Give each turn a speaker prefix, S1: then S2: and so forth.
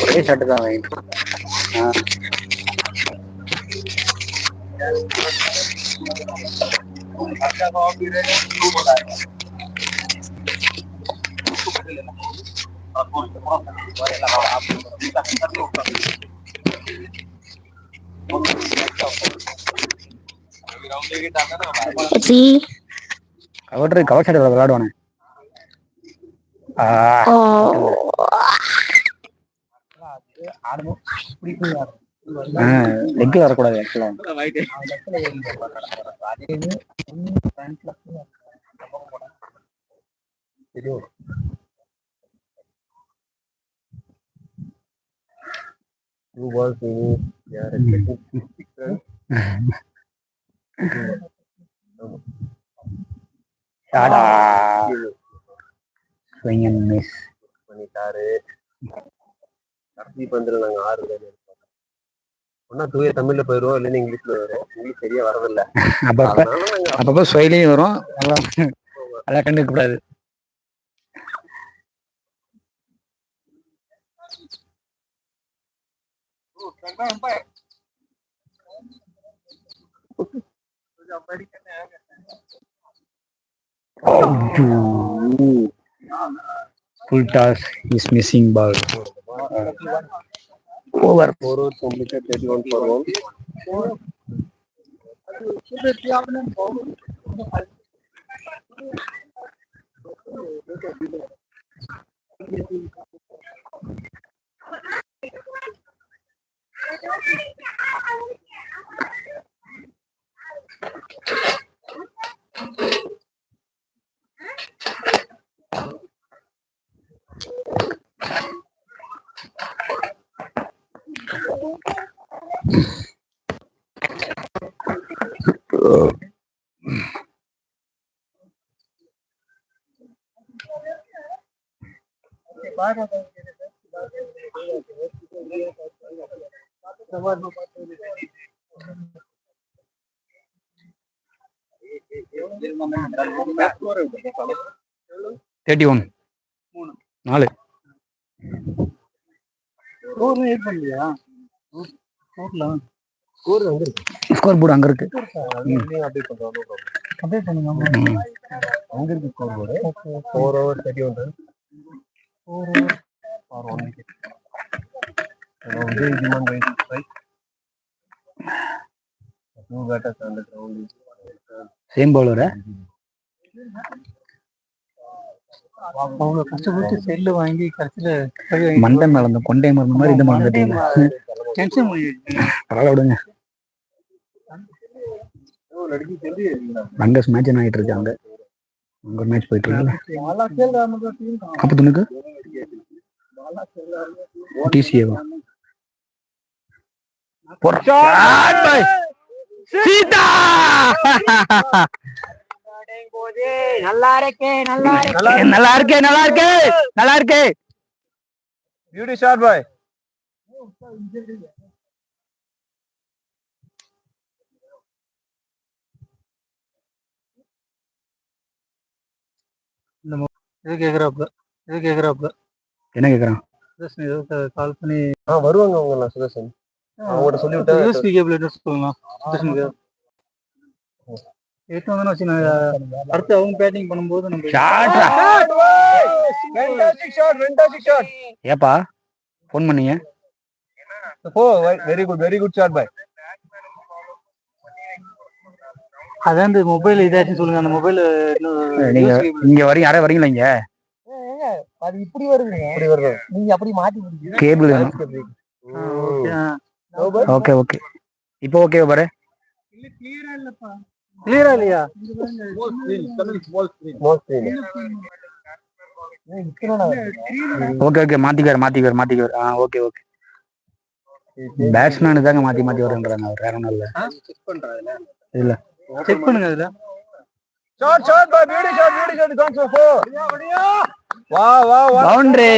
S1: ஒரே ஷர்ட் தான் வாங்கிட்டு கவர் ஷர்ட் விளையாடுவானே. லெக் வரக்கூடாது ஆக்சுவலா. பண்ணிட்டாரு. கடைசி பந்தில் நாங்க 6 பேர் இருப்போம். ஒன்னா தூய தமிழ்ல போயிடுவோம், இல்லைன்னு இங்கிலீஷ்ல வரும். இங்கிலீஷ் சரியா வரதில்ல. அப்பப்போ ஸ்வைலையும் வரும். அதெல்லாம் கண்டுக்க கூடாது. Full toss is missing ball. Over. 4 completed, 31 for 1. Score board அங்க இருக்கு. அப்டேட் பண்ணுங்க. அங்க இருக்கு score board. 4 over 31 runs. 4 over for 1 wicket. Now they demand by strike. 2 batters on the ground. Same bowler, அவங்க கஷ்டப்பட்டு செல்லு வாங்கி கடைசியில மண்டை மேல அந்த கொண்டை மருந்து மாதிரி இந்த மறந்துட்டீங்க. பரவாயில்ல விடுங்க. அங்க மேட்ச் ஆகிட்டு இருக்கு. அங்க அங்க மேட்ச் போயிட்டு இருக்கு. அப்ப துணுக்கு டிசிஏவா சீதா நல்லா இருக்கே நல்லா இருக்கே நல்லா இருக்கே நல்லா இருக்கே நல்லா இருக்கே. பியூட்டி ஷாட் பாய். இது கேக்குறாப்ல என்ன கேக்குறான்? கால் பண்ணி வருவாங்க அவங்க. சுதர்ஷன் அவங்கள்ட்ட சொல்லிவிட்டா யூஎஸ்பி கேபிள் அட்ரஸ் சொல்லலாம். சுதர்ஷனுக்கு அடுத்து அவங்க பேட்டிங் பண்ணும்போது நம்ம ஏப்பா போன் பண்ணீங்க? வெரி குட் ஷாட் பாய். அதான் இந்த மொபைல் இதாச்சும் சொல்லுங்க. அந்த மொபைல் நீங்க இங்க வரீங்க, யாரே வரீங்களா இங்க? அது இப்படி வருது, இப்படி வருது. நீங்க அப்படி மாத்தி கேபிள் வேணும். ஓகே ஓகே இப்போ ஓகே பாரு. இல்ல கிளியரா இல்லப்பா. கிளியரா இல்லையா? ஓகே ஓகே மாத்திக்கார். Okay okay. பேட்ஸ்மேனு தாங்க மாத்தி மாத்தி வருன்றாங்க. அவர் வேற ஒன்றும் இல்லை. செக் பண்றாங்க இல்ல, செக் பண்ணுங்க. அதுல ஷாட் பை பியூட்டி ஷாட். கான்ஸ் ஃபார் 4. வா பவுண்டரி.